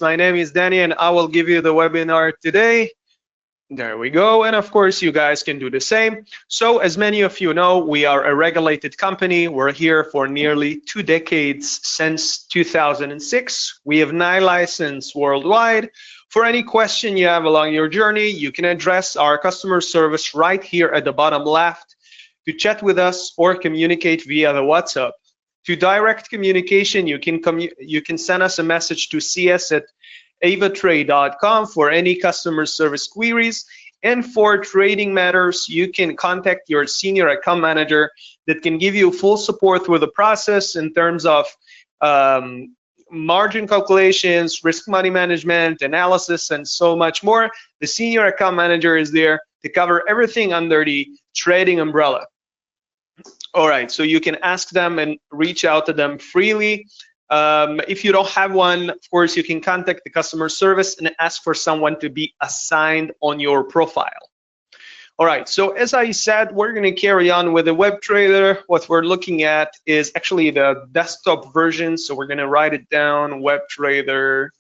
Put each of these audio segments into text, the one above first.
My name is Danny and I will give you the webinar today. There we go. And of course, you guys can do the same. So as many of you know, we are a regulated company. We're here for nearly 2 decades since 2006. We have 9 licenses worldwide. For any question you have along your journey, you can address our customer service right here at the bottom left. To chat with us or communicate via the WhatsApp. To direct communication, you can send us a message to cs@avatrade.com for any customer service queries. And for trading matters, you can contact your senior account manager that can give you full support with the process in terms of margin calculations, risk money management, analysis, and so much more. The senior account manager is there to cover everything under the trading umbrella. All right, so you can ask them and reach out to them freely. If you don't have one, of course, you can contact the customer service and ask for someone to be assigned on your profile. All right, so as I said, we're going to carry on with the web trader. What we're looking at is actually the desktop version. So we're going to write it down, web trader.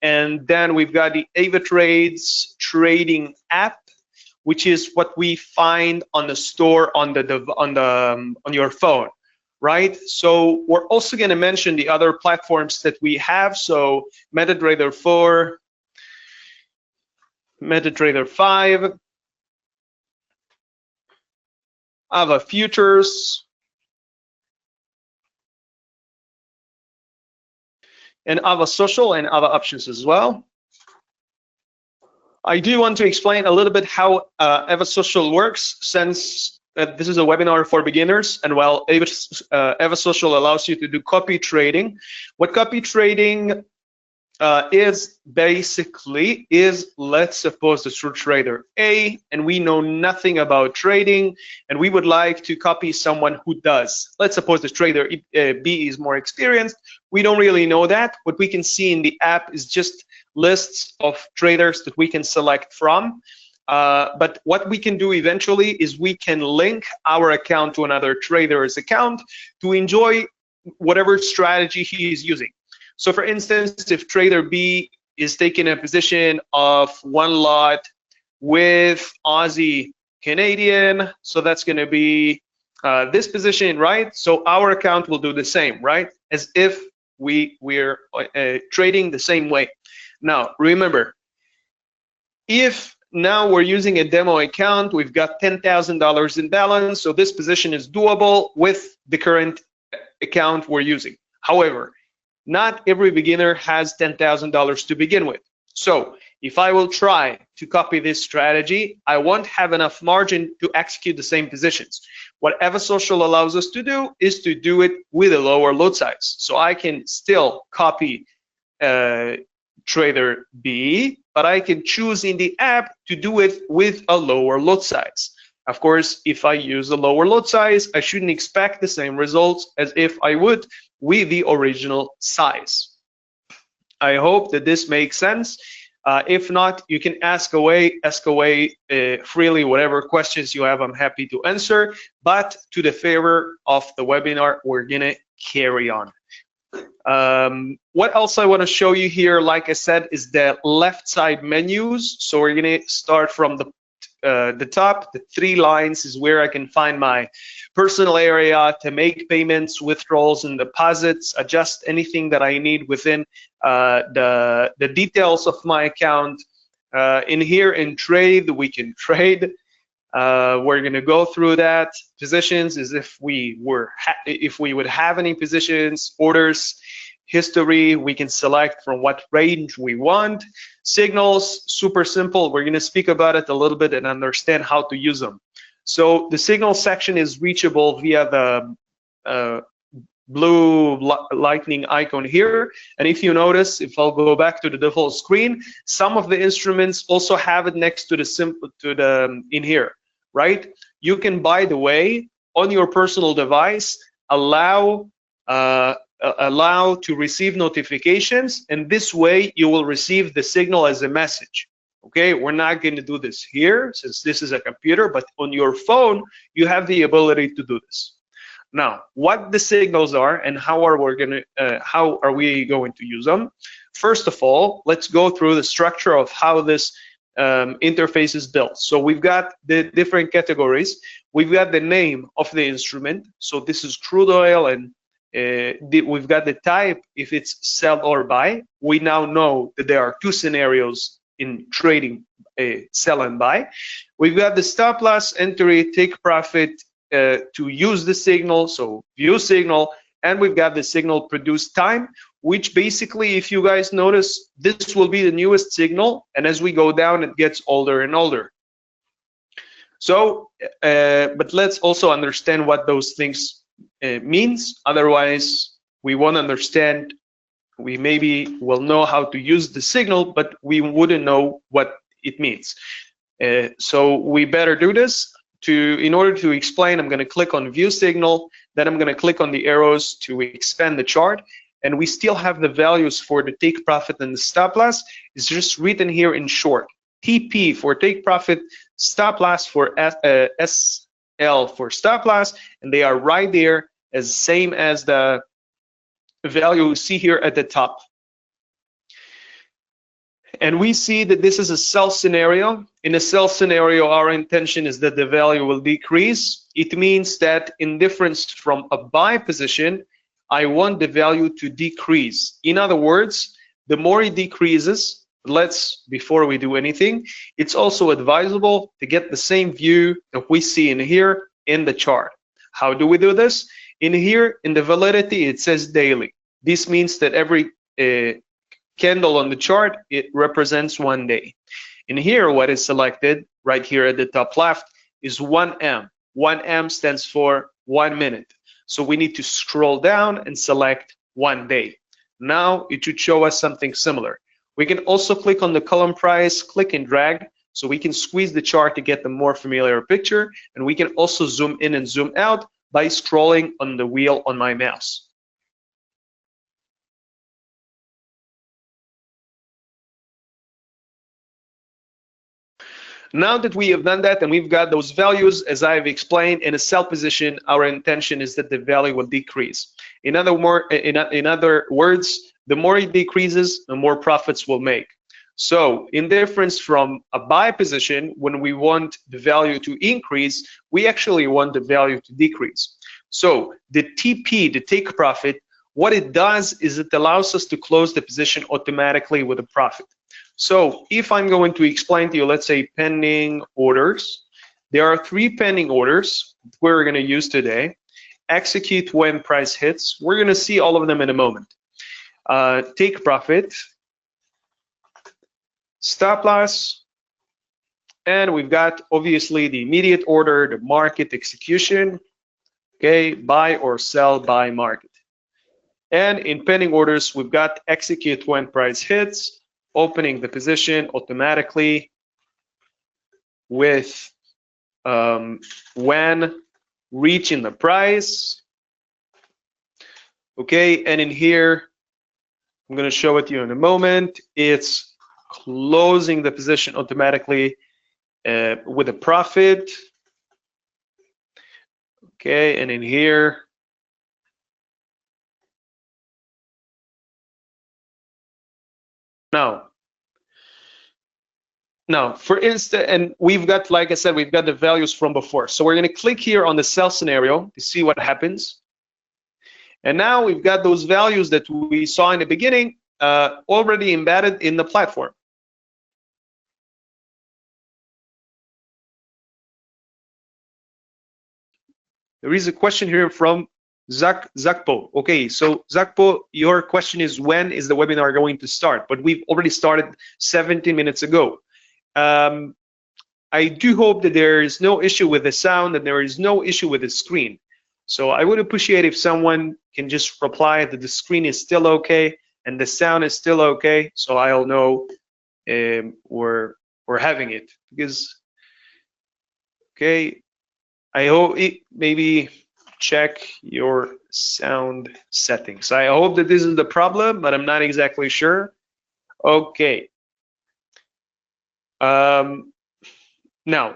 And then we've got the AvaTrade's trading app, which is what we find on the store on your phone, right? So we're also going to mention the other platforms that we have. So MetaTrader 4, MetaTrader 5, Ava Futures, and Ava Social and Ava Options as well. I do want to explain a little bit how Ava Social works, since this is a webinar for beginners, and while Ava Social allows you to do copy trading. What copy trading is basically is, let's suppose this is trader A, and we know nothing about trading, and we would like to copy someone who does. Let's suppose the trader B is more experienced. We don't really know that. What we can see in the app is just lists of traders that we can select from. But what we can do eventually is we can link our account to another trader's account to enjoy whatever strategy he is using. So for instance, if trader B is taking a position of 1 lot with Aussie Canadian, so that's going to be this position, right? So our account will do the same, right? As if we're trading the same way. Now, remember, if now we're using a demo account, we've got $10,000 in balance, so this position is doable with the current account we're using. However, not every beginner has $10,000 to begin with. So if I will try to copy this strategy, I won't have enough margin to execute the same positions. What Ava Social allows us to do is to do it with a lower lot size. So I can still copy trader B, but I can choose in the app to do it with a lower lot size. Of course, if I use a lower lot size, I shouldn't expect the same results as if I would with the original size. I hope that this makes sense. If not, you can ask away freely whatever questions you have. I'm happy to answer. But to the favor of the webinar, we're gonna carry on. What else I want to show you here, like I said, is the left side menus. So we're going to start from the top. The 3 lines is where I can find my personal area to make payments, withdrawals, and deposits, adjust anything that I need within the details of my account. In here in trade, we can trade. We're going to go through that. Positions is if we would have any positions. Orders, history, we can select from what range we want. Signals, super simple. We're going to speak about it a little bit and understand how to use them. So the signal section is reachable via the blue lightning icon here. And if you notice, if I'll go back to the default screen, some of the instruments also have it next to the in here, right? You can, by the way, on your personal device, allow to receive notifications, and this way you will receive the signal as a message. Okay, we're not going to do this here since this is a computer, but on your phone you have the ability to do this. Now, what the signals are and how are we going to use them? first of all, let's go through the structure of how this interface is built. So we've got the different categories. We've got the name of the instrument. So this is crude oil, and we've got the type, if it's sell or buy. We now know that there are two scenarios in trading, sell and buy. We've got the stop loss, entry, take profit to use the signal, so view signal, and we've got the signal produce time, which basically, if you guys notice, this will be the newest signal, and as we go down, it gets older and older. So, but let's also understand what those things means. Otherwise, we won't understand. We maybe will know how to use the signal, but we wouldn't know what it means. So we better do this. In order to explain, I'm going to click on view signal, then I'm going to click on the arrows to expand the chart, and we still have the values for the take profit and the stop loss. It's just written here in short. TP for take profit, stop loss for SL for stop loss, and they are right there as same as the value you see here at the top. And we see that this is a sell scenario. In a sell scenario, our intention is that the value will decrease. It means that in difference from a buy position, I want the value to decrease. In other words, the more it decreases, before we do anything, it's also advisable to get the same view that we see in here in the chart. How do we do this? In here, in the validity, it says daily. This means that every candle on the chart, it represents 1 day. In here, what is selected right here at the top left is 1M. 1M stands for 1 minute. So we need to scroll down and select 1 day. Now it should show us something similar. We can also click on the column price, click and drag, so we can squeeze the chart to get the more familiar picture, and we can also zoom in and zoom out by scrolling on the wheel on my mouse. Now that we have done that and we've got those values, as I've explained, in a sell position, our intention is that the value will decrease. In other words, the more it decreases, the more profits we'll make. So in difference from a buy position, when we want the value to increase, we actually want the value to decrease. So the TP, the take profit, what it does is it allows us to close the position automatically with a profit. So if I'm going to explain to you, let's say pending orders, there are 3 pending orders we're going to use today. Execute when price hits. We're going to see all of them in a moment. Take profit, stop loss, and we've got obviously the immediate order, the market execution, okay, buy or sell by market. And in pending orders, we've got execute when price hits, opening the position automatically with when reaching the price. Okay, and in here, I'm going to show it to you in a moment. It's closing the position automatically with a profit. Okay, and in here, now, for instance, and we've got, like I said, we've got the values from before. So we're going to click here on the sell scenario to see what happens. And now we've got those values that we saw in the beginning already embedded in the platform. There is a question here from Zakpo. Okay, so Zakpo, your question is when is the webinar going to start? But we've already started 17 minutes ago. I do hope that there is no issue with the sound and there is no issue with the screen. So I would appreciate if someone can just reply that the screen is still okay and the sound is still okay, so I'll know we're having it. Because, okay, I hope it maybe check your sound settings. I hope that this is the problem, but I'm not exactly sure. Okay. Now,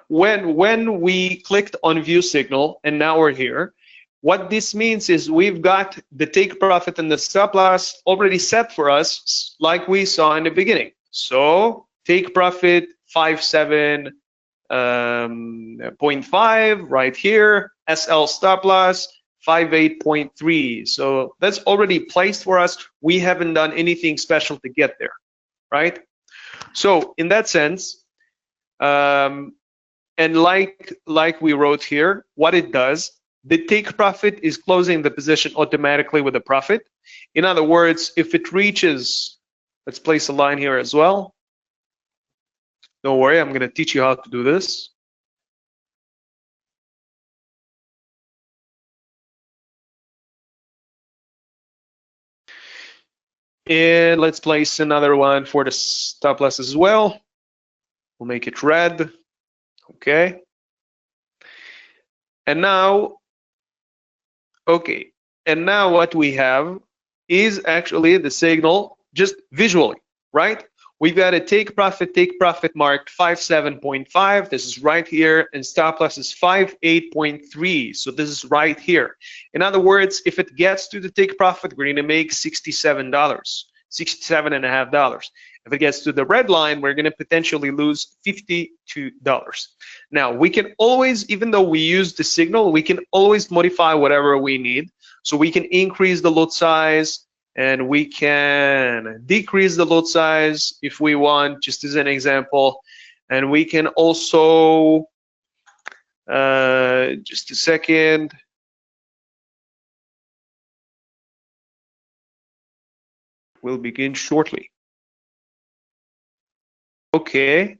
when we clicked on view signal and now we're here, What this means is we've got the take profit and the stop loss already set for us like we saw in the beginning. So take profit 57.5 right here, SL stop loss 58.3. So that's already placed for us. We haven't done anything special to get there, right? So in that sense, and like we wrote here, what it does, the take profit is closing the position automatically with a profit. In other words, if it reaches, let's place a line here as well. Don't worry, I'm going to teach you how to do this. And let's place another one for the stop loss as well. We'll make it red. Okay. And now, okay. And now what we have is actually the signal just visually, right? We've got a take profit marked 57.5. This is right here, and stop loss is 58.3. So this is right here. In other words, if it gets to the take profit, we're going to make $67, $67.50. If it gets to the red line, we're going to potentially lose $52. Now, we can always, even though we use the signal, we can always modify whatever we need. So we can increase the lot size, and we can decrease the lot size if we want, just as an example. And we can also, just a second. We'll begin shortly. Okay.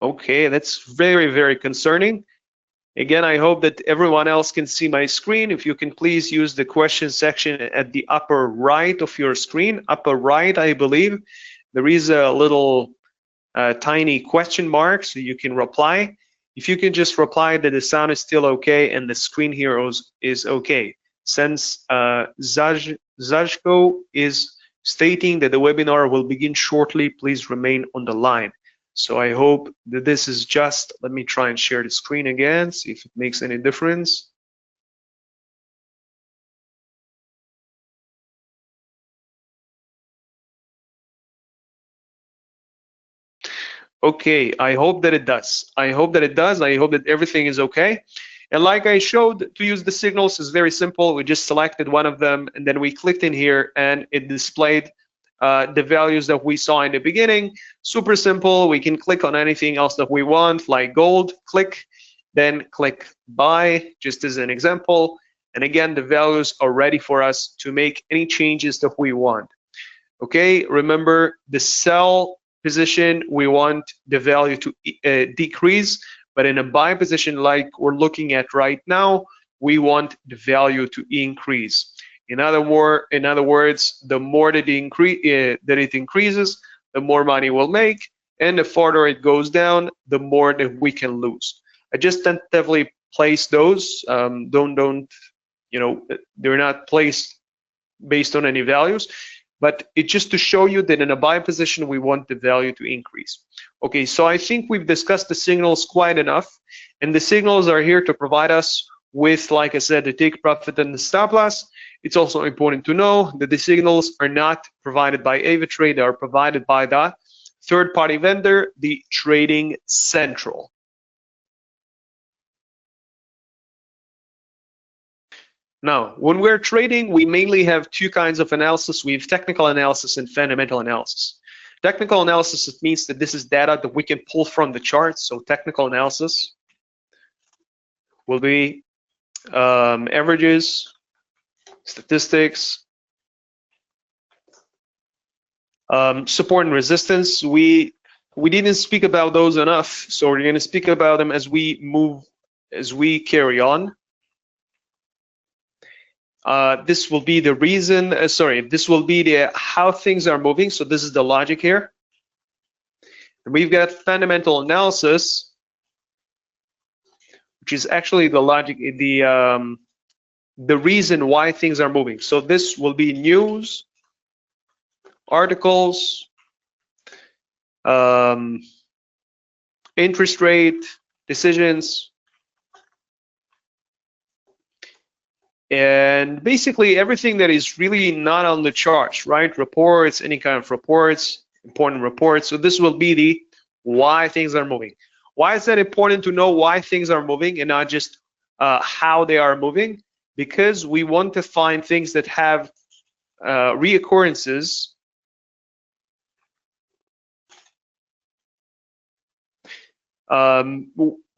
Okay, that's very, very concerning. Again, I hope that everyone else can see my screen. If you can please use the question section at the upper right of your screen. Upper right, I believe. There is a little tiny question mark, so you can reply. If you can just reply that the sound is still okay and the screen here is okay. Since Zajko is stating that the webinar will begin shortly, please remain on the line. So I hope that this is just, let me try and share the screen again, see if it makes any difference. Okay, I hope that it does. I hope that it does. I hope that everything is okay. And like I showed, to use the signals is very simple. We just selected one of them and then we clicked in here and it displayed the values that we saw in the beginning. Super simple. We can click on anything else that we want, like gold, click, then click buy, just as an example. And again, the values are ready for us to make any changes that we want. Okay, remember the sell position, we want the value to decrease, but in a buy position like we're looking at right now, we want the value to increase. In other words, the more that it increases, the more money we'll make, and the farther it goes down, the more that we can lose. I just tentatively place those. Don't you know? They're not placed based on any values, but it's just to show you that in a buy position we want the value to increase. Okay, so I think we've discussed the signals quite enough, and the signals are here to provide us with, like I said, the take profit and the stop loss. It's also important to know that the signals are not provided by AvaTrade, they are provided by the third-party vendor, the Trading Central. Now, when we're trading, we mainly have two kinds of analysis. We have technical analysis and fundamental analysis. Technical analysis, it means that this is data that we can pull from the charts. So technical analysis will be averages, statistics, support and resistance. We didn't speak about those enough, so we're going to speak about them as we carry on. This will be the reason, this will be the how things are moving. So this is the logic here. And we've got fundamental analysis, which is actually the logic, the reason why things are moving. So this will be news, articles, interest rate, decisions, And basically everything that is really not on the charts, right? Reports, any kind of reports, important reports. So this will be the why things are moving. Why is that important to know why things are moving and not just how they are moving? Because we want to find things that have reoccurrences.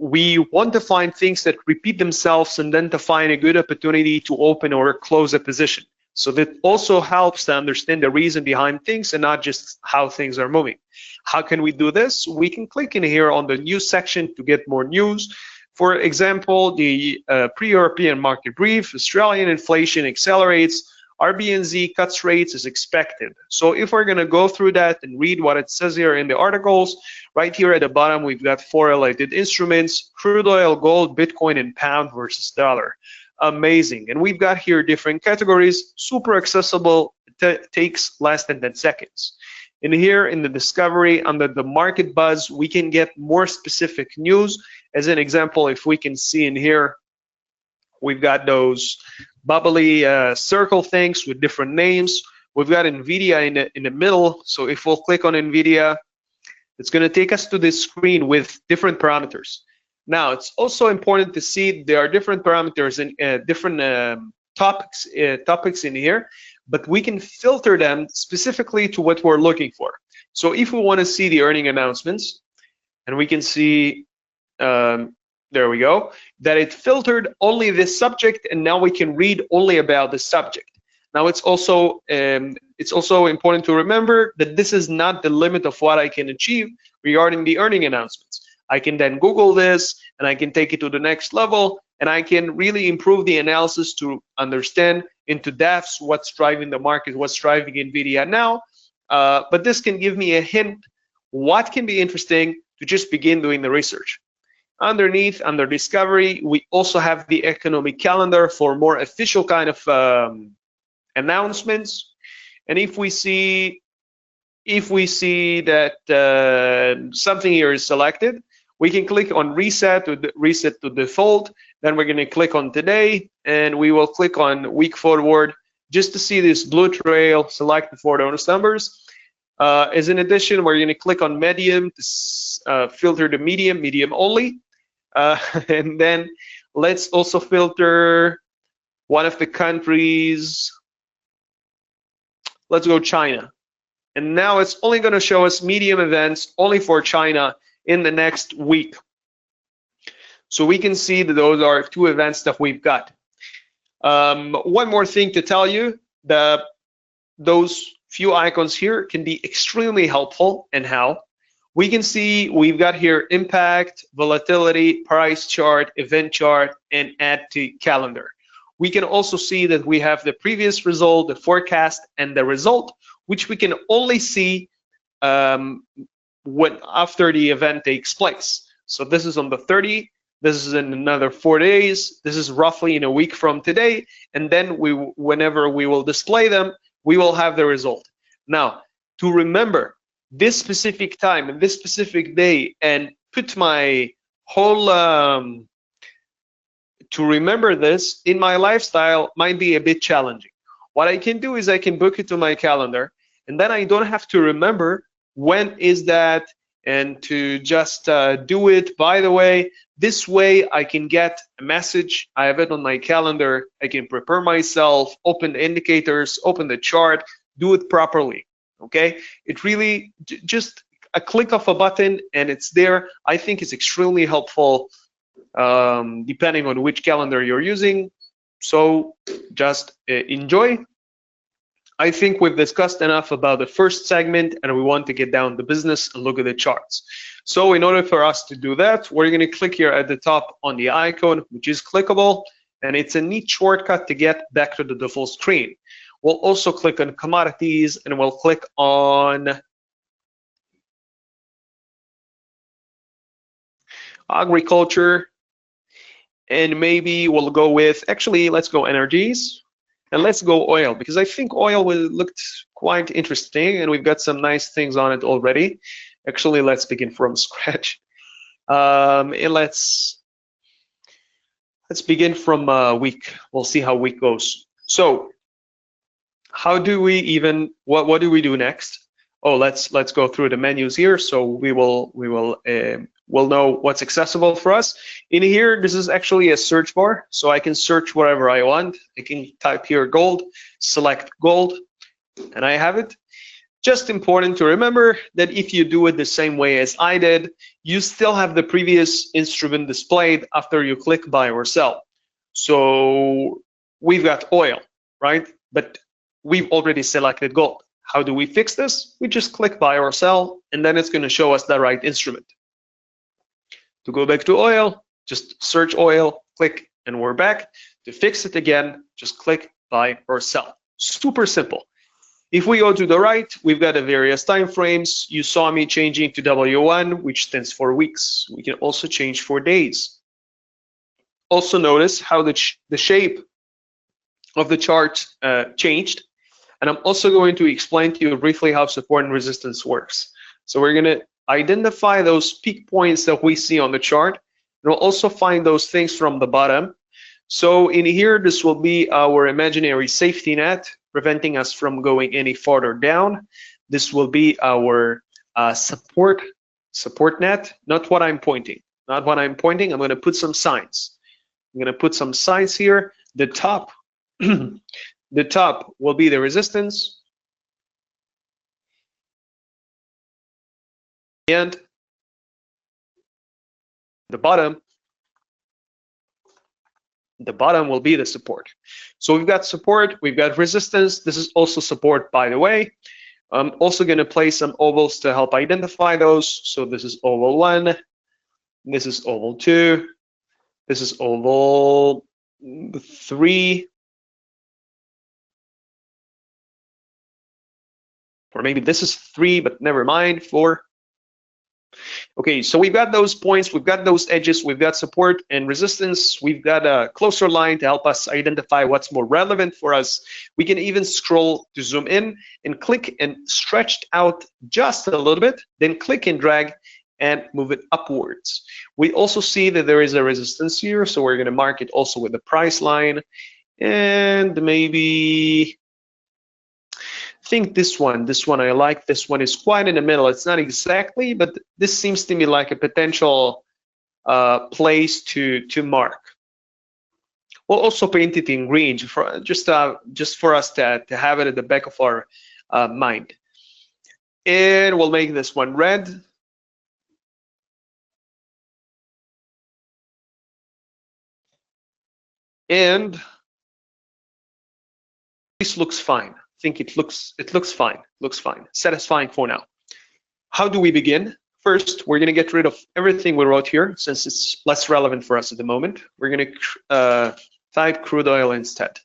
We want to find things that repeat themselves and then to find a good opportunity to open or close a position. So that also helps to understand the reason behind things and not just how things are moving. How can we do this? We can click in here on the news section to get more news. For example, the pre-European market brief, Australian inflation accelerates, RBNZ cuts rates as expected. So if we're going to go through that and read what it says here in the articles, right here at the bottom, we've got 4 related instruments: crude oil, gold, Bitcoin, and pound versus dollar. Amazing. And we've got here different categories, super accessible, takes less than 10 seconds. In here in the discovery under the market buzz, we can get more specific news. As an example, if we can see in here, we've got those bubbly circle things with different names. We've got NVIDIA in the middle. So if we'll click on NVIDIA, it's going to take us to this screen with different parameters. Now, it's also important to see there are different parameters and different topics in here, but we can filter them specifically to what we're looking for. So if we want to see the earning announcements, and we can see, there we go, that it filtered only this subject, and now we can read only about the subject. Now it's also important to remember that this is not the limit of what I can achieve regarding the earning announcements. I can then Google this and I can take it to the next level, and I can really improve the analysis to understand into depths what's driving the market, what's driving NVIDIA now. But this can give me a hint what can be interesting to just begin doing the research. Underneath, under discovery, we also have the economic calendar for more official kind of announcements. And if we see that something here is selected, we can click on reset to default. Then we're going to click on today, and we will click on week forward just to see this blue trail selected for those numbers. As in addition, we're going to click on medium to filter the medium only. And then let's also filter one of the countries. Let's go China. And now it's only going to show us medium events only for China in the next week. So we can see that those are 2 events that we've got. One more thing to tell you, those few icons here can be extremely helpful. And how? We can see we've got here impact, volatility, price chart, event chart, and add to calendar. We can also see that we have the previous result, the forecast, and the result, which we can only see when after the event takes place. So this is on the 30th, this is in another 4 days, this is roughly in a week from today, and then whenever we will display them, we will have the result. Now, to remember this specific time and this specific day and put my whole to remember this in my lifestyle might be a bit challenging. What I can do is I can book it to my calendar, and then I don't have to remember when is that and to just do it. By the way, this way I can get a message, I have it on my calendar, I can prepare myself, open the indicators, open the chart, do it properly. Okay, it really just a click of a button and it's there. I think it's extremely helpful depending on which calendar you're using. So just enjoy. I think we've discussed enough about the first segment, and we want to get down to business and look at the charts. So in order for us to do that, we're going to click here at the top on the icon, which is clickable, and it's a neat shortcut to get back to the default screen. We'll also click on commodities, and we'll click on agriculture, and maybe we'll go with, actually, let's go energies, and let's go oil, because I think oil looked quite interesting, and we've got some nice things on it already. Actually, let's begin from scratch. And let's Let's begin from week. We'll see how week goes. So how do we even, what do we do next? Oh, let's go through the menus here. So we'll know what's accessible for us. In here, this is actually a search bar, so I can search whatever I want. I can type here gold, select gold, and I have it. Just important to remember that if you do it the same way as I did, you still have the previous instrument displayed after you click buy or sell. So we've got oil, right? But we've already selected gold. How do we fix this? We just click buy or sell, and then it's going to show us the right instrument. To go back to oil, just search oil, click, and we're back. To fix it again, just click buy or sell. Super simple. If we go to the right, we've got the various time frames. You saw me changing to W1, which stands for weeks. We can also change for days. Also notice how the shape of the chart changed. And I'm also going to explain to you briefly how support and resistance works. So we're going to identify those peak points that we see on the chart. And we'll also find those things from the bottom. So in here, this will be our imaginary safety net, preventing us from going any farther down. This will be our support net, not what I'm pointing. Not what I'm pointing. I'm going to put some signs. I'm going to put some signs here. The top, the top will be the resistance, and the bottom will be the support. So we've got support, we've got resistance. This is also support, by the way. I'm also going to place some ovals to help identify those. So this is oval 1, this is oval 2, this is oval 3, or maybe this is 3, but never mind, 4. Okay, so we've got those points, we've got those edges, we've got support and resistance, we've got a closer line to help us identify what's more relevant for us. We can even scroll to zoom in and click and stretch out just a little bit, then click and drag and move it upwards. We also see that there is a resistance here, so we're going to mark it also with the price line, and maybe I think this one I like. This one is quite in the middle. It's not exactly, but this seems to me like a potential place to mark. We'll also paint it in green for just for us to have it at the back of our mind. And we'll make this one red. And this looks fine. I think it looks fine. Looks fine. Satisfying for now. How do we begin? First, we're going to get rid of everything we wrote here since it's less relevant for us at the moment. We're going to type crude oil instead.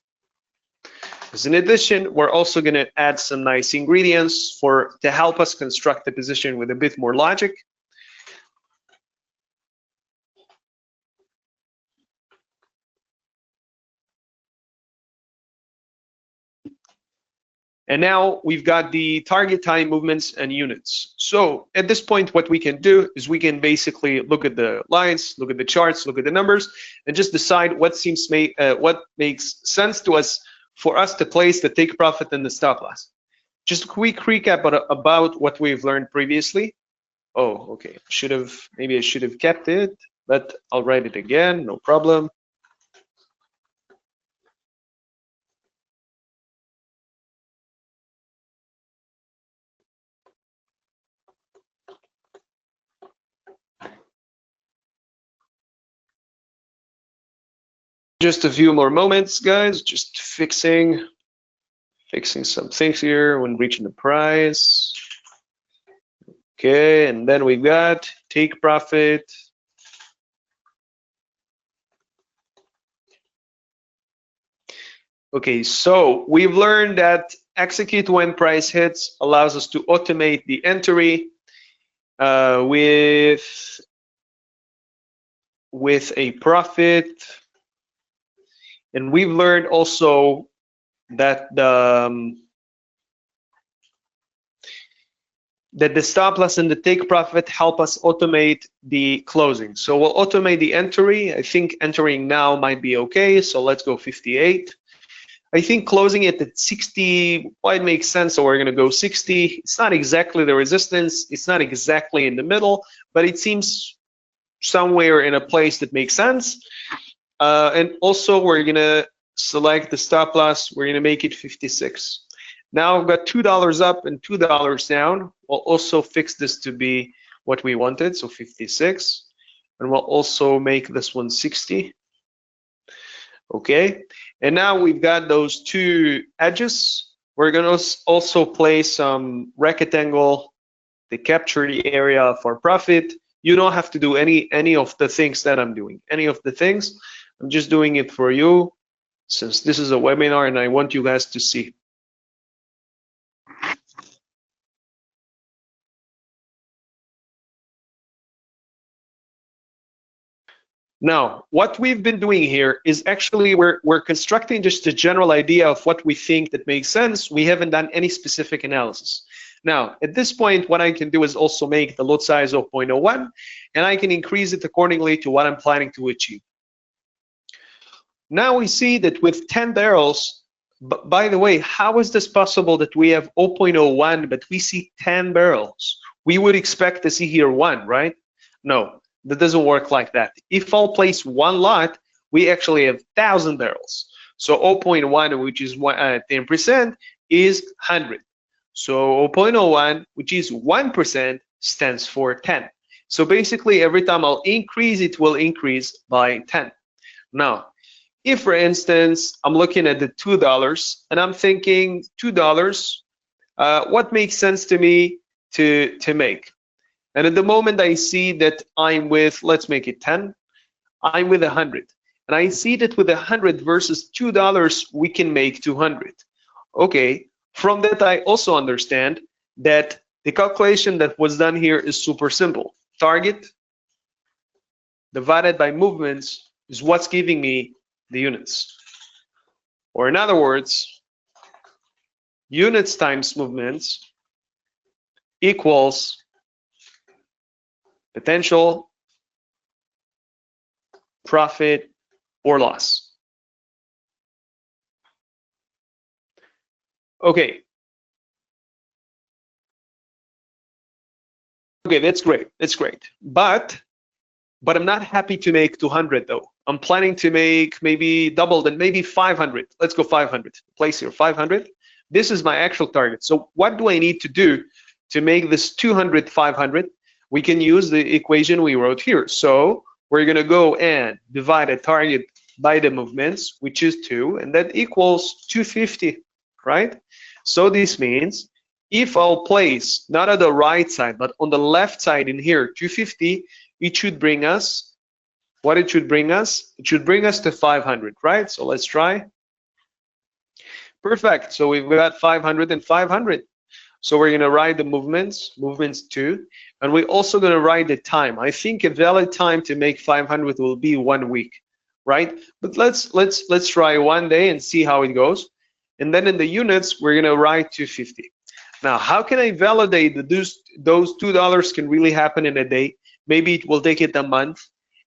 As in addition, we're also going to add some nice ingredients to help us construct the position with a bit more logic. And now we've got the target time movements and units. So at this point, what we can do is we can basically look at the lines, look at the charts, look at the numbers, and just decide what makes sense to us for us to place the take profit and the stop loss. Just a quick recap about what we've learned previously. Oh, okay. Maybe I should have kept it, but I'll write it again, no problem. Just a few more moments, guys. Just fixing some things here when reaching the price. Okay, and then we've got take profit. Okay, so we've learned that execute when price hits allows us to automate the entry with a profit. And we've learned also that that the stop loss and the take profit help us automate the closing. So we'll automate the entry. I think entering now might be okay. So let's go 58. I think closing it at 60 might make sense. So we're going to go 60. It's not exactly the resistance. It's not exactly in the middle, but it seems somewhere in a place that makes sense. And also we're going to select the stop loss. We're going to make it 56. Now I've got $2 up and $2 down. We'll also fix this to be what we wanted, so 56. And we'll also make this one 60. Okay, and now we've got those two edges. We're going to also place some rectangle to capture the area of our profit. You don't have to do any of the things that I'm doing. Any of the things, I'm just doing it for you, since this is a webinar and I want you guys to see. Now, what we've been doing here is actually we're constructing just a general idea of what we think that makes sense. We haven't done any specific analysis. Now, at this point, what I can do is also make the lot size of 0.01, and I can increase it accordingly to what I'm planning to achieve. Now we see that with 10 barrels, by the way, how is this possible that we have 0.01, but we see 10 barrels? We would expect to see here 1, right? No. That doesn't work like that. If I'll place one lot, we actually have 1,000 barrels. So 0.1, which is 10%, is 100. So 0.01, which is 1%, stands for 10. So basically, every time I'll increase, it will increase by 10. Now, if for instance, I'm looking at the $2 and I'm thinking $2, what makes sense to me to make? And at the moment I see that I'm with, let's make it 10, I'm with 100. And I see that with 100 versus $2, we can make 200. Okay, from that I also understand that the calculation that was done here is super simple. Target divided by movements is what's giving me the units. Or in other words, units times movements equals potential profit or loss. Okay. Okay, that's great. That's great. But I'm not happy to make 200 though. I'm planning to make maybe double, then maybe 500. Let's go 500. Place here 500. This is my actual target. So what do I need to do to make this 200 500? We can use the equation we wrote here. So we're going to go and divide a target by the movements, which is 2, and that equals 250, right? So this means if I'll place not at the right side, but on the left side in here, 250, it should bring us, what it should bring us? It should bring us to 500, right? So let's try. Perfect. So we've got 500 and 500. So we're going to write the movements 2, and we're also going to write the time. I think a valid time to make 500 will be 1 week, right? But let's try 1 day and see how it goes. And then in the units, we're going to write 250. Now, how can I validate that those $2 can really happen in a day? Maybe it will take it a month.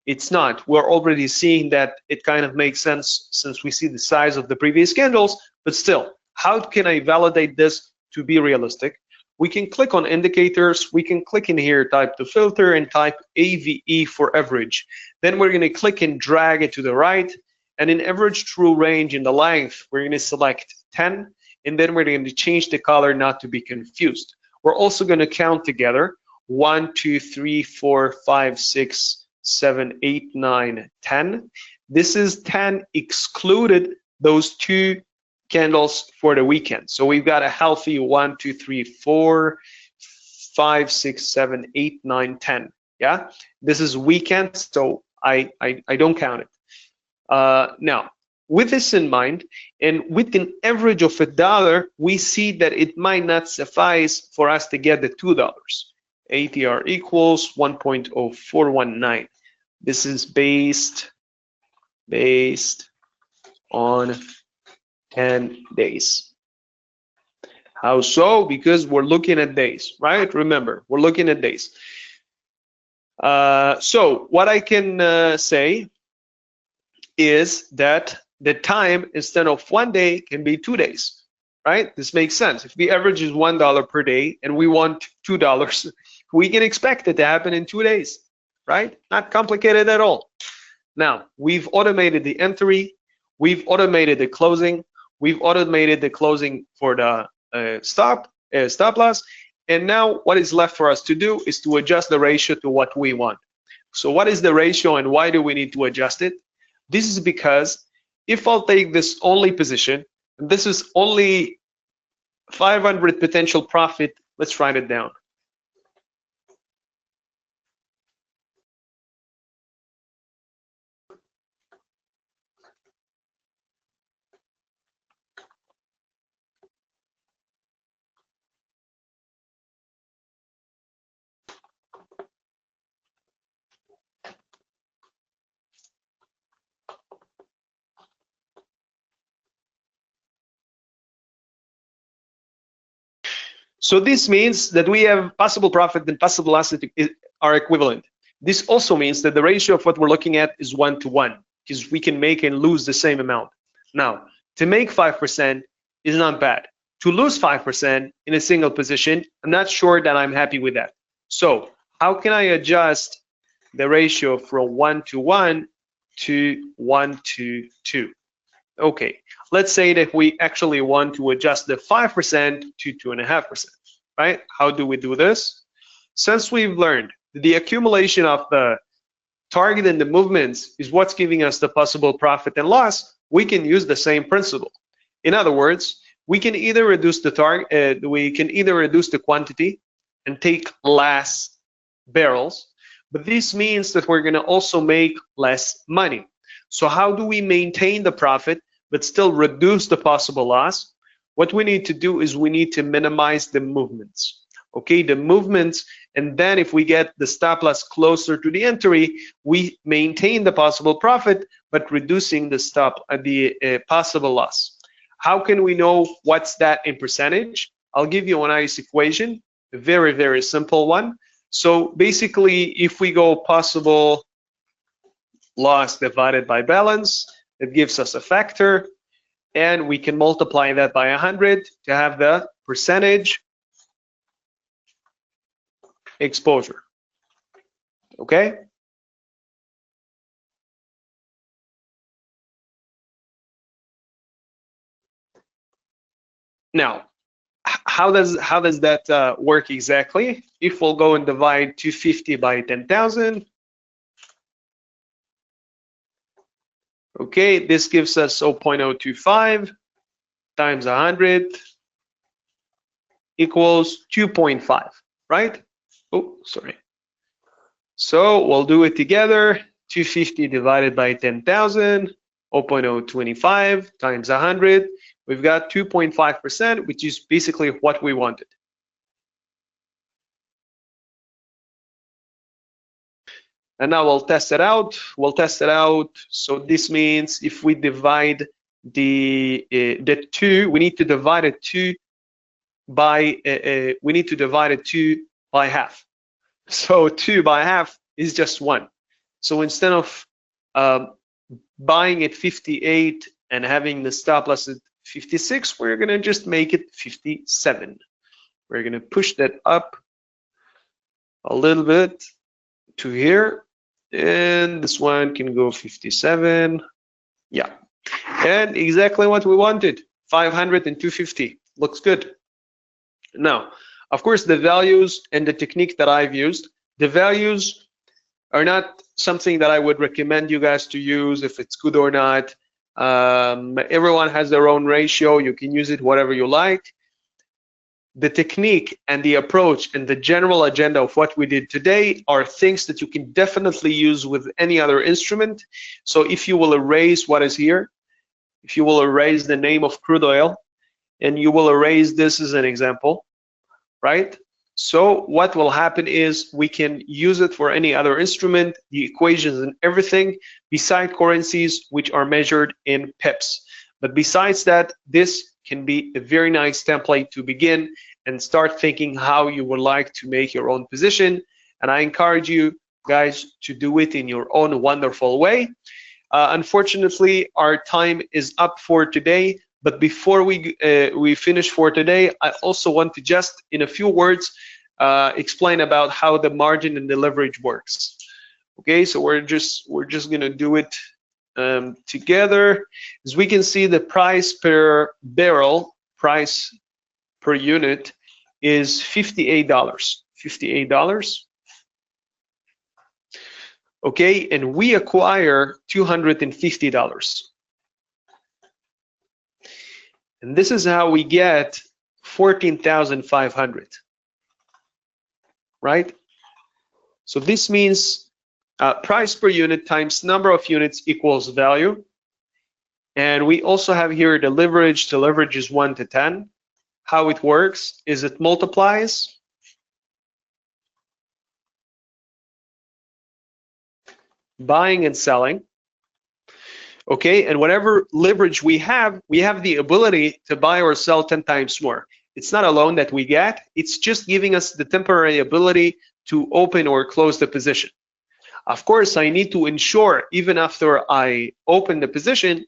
It's not. We're already seeing that it kind of makes sense since we see the size of the previous candles, but still, how can I validate this to be realistic? We can click on indicators. We can click in here, type the filter and type AVE for average. Then we're going to click and drag it to the right. And in average true range in the length, we're going to select 10. And then we're going to change the color not to be confused. We're also going to count together 1, 2, 3, 4, 5, 6, 7, 8, 9, 10. This is 10 excluded those 2 candles for the weekend. So we've got a healthy 1, 2, 3, 4, 5, 6, 7, 8, 9, 10. Yeah, this is weekend, so I don't count it. Now, with this in mind, and with an average of $1, we see that it might not suffice for us to get the $2. ATR equals 1.0419. This is based on 10 days. How so? Because we're looking at days, right? Remember, we're looking at days. So what I can say is that the time instead of 1 day can be 2 days, right? This makes sense. If the average is $1 per day and we want $2, we can expect it to happen in 2 days, right? Not complicated at all. Now, we've automated the entry, we've automated the closing, we've automated the closing for the stop loss, and now what is left for us to do is to adjust the ratio to what we want. So what is the ratio and why do we need to adjust it? This is because if I'll take this only position, and this is only 500 potential profit, let's write it down. So this means that we have possible profit and possible loss are equivalent. This also means that the ratio of what we're looking at is 1 to 1, because we can make and lose the same amount. Now, to make 5% is not bad. To lose 5% in a single position, I'm not sure that I'm happy with that. So how can I adjust the ratio from 1 to 1 to 1 to 2? Okay, let's say that we actually want to adjust the 5% to 2.5%, right? How do we do this? Since we've learned the accumulation of the target and the movements is what's giving us the possible profit and loss, we can use the same principle. In other words, we can either reduce the target, we can either reduce the quantity and take less barrels, but this means that we're going to also make less money. So how do we maintain the profit but still reduce the possible loss? What we need to do is we need to minimize the movements. Okay, the movements, and then if we get the stop loss closer to the entry, we maintain the possible profit but reducing the possible loss. How can we know what's that in percentage? I'll give you a nice equation, a very, very simple one. So basically, if we go possible loss divided by balance, it gives us a factor, and we can multiply that by 100 to have the percentage exposure. Okay? Now, how does that work exactly? If we'll go and divide 250 by 10,000, okay, this gives us 0.025 times 100 equals 2.5, right? Oh, sorry. So we'll do it together. 250 divided by 10,000, 0.025 times 100. We've got 2.5%, which is basically what we wanted. And now we'll test it out. We'll test it out. So this means if we divide the 2, we need to divide it 2 by half. So 2 by half is just 1. So instead of buying at 58 and having the stop loss at 56, we're gonna just make it 57. We're gonna push that up a little bit to here, and this one can go 57. Yeah, and exactly what we wanted, 500 and 250. Looks good. Now, of course, the values and the technique that I've used, the values are not something that I would recommend you guys to use if it's good or not. Everyone has their own ratio. You can use it whatever you like. The technique and the approach and the general agenda of what we did today are things that you can definitely use with any other instrument. So if you will erase what is here, if you will erase the name of crude oil, and you will erase this as an example, right? So what will happen is we can use it for any other instrument, the equations and everything, beside currencies which are measured in pips. But besides that, this can be a very nice template to begin and start thinking how you would like to make your own position. And I encourage you guys to do it in your own wonderful way. Unfortunately, our time is up for today. But before we finish for today, I also want to just, in a few words, explain about how the margin and the leverage works. Okay, so we're just gonna do it together. As we can see, the price per barrel, price per unit, is $58. $58. Okay, and we acquire $250. And this is how we get 14,500, right? So this means price per unit times number of units equals value. And we also have here the leverage. The leverage is 1 to 10. How it works is it multiplies buying and selling. Okay, and whatever leverage we have the ability to buy or sell 10 times more. It's not a loan that we get, it's just giving us the temporary ability to open or close the position. Of course, I need to ensure, even after I open the position,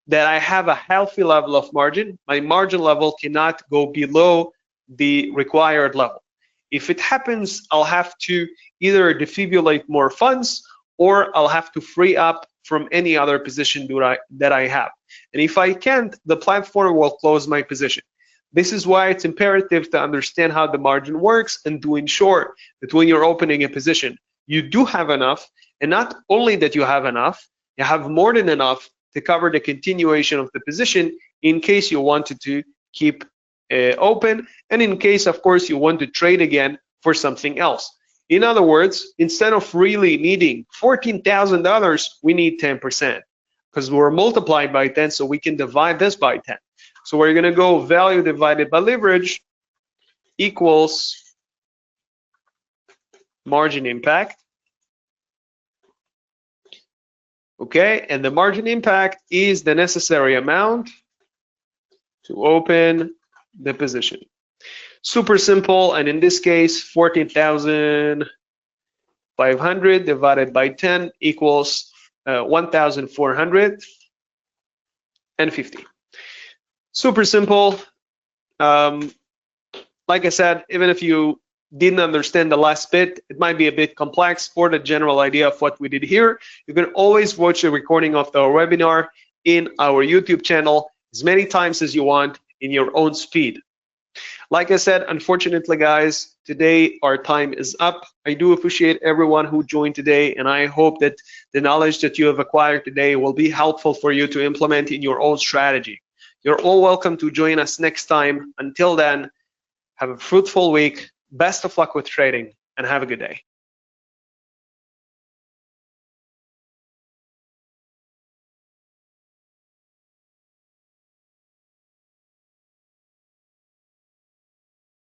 that I have a healthy level of margin. My margin level cannot go below the required level. If it happens, I'll have to either defibrillate more funds, or I'll have to free up from any other position that I have. And if I can't, the platform will close my position. This is why it's imperative to understand how the margin works and to ensure that when you're opening a position, you do have enough, and not only that you have enough, you have more than enough to cover the continuation of the position in case you wanted to keep open, and in case, of course, you want to trade again for something else. In other words, instead of really needing $14,000, we need 10%, because we're multiplied by 10, so we can divide this by 10. So we're going to go value divided by leverage equals margin impact. Okay, and the margin impact is the necessary amount to open the position. Super simple, and in this case, 14,500 divided by 10 equals 1,450. Super simple. Like I said, even if you didn't understand the last bit, it might be a bit complex. For the general idea of what we did here, you can always watch the recording of the webinar in our YouTube channel as many times as you want in your own speed. Like I said, unfortunately, guys, today our time is up. I do appreciate everyone who joined today, and I hope that the knowledge that you have acquired today will be helpful for you to implement in your own strategy. You're all welcome to join us next time. Until then, have a fruitful week. Best of luck with trading, and have a good day.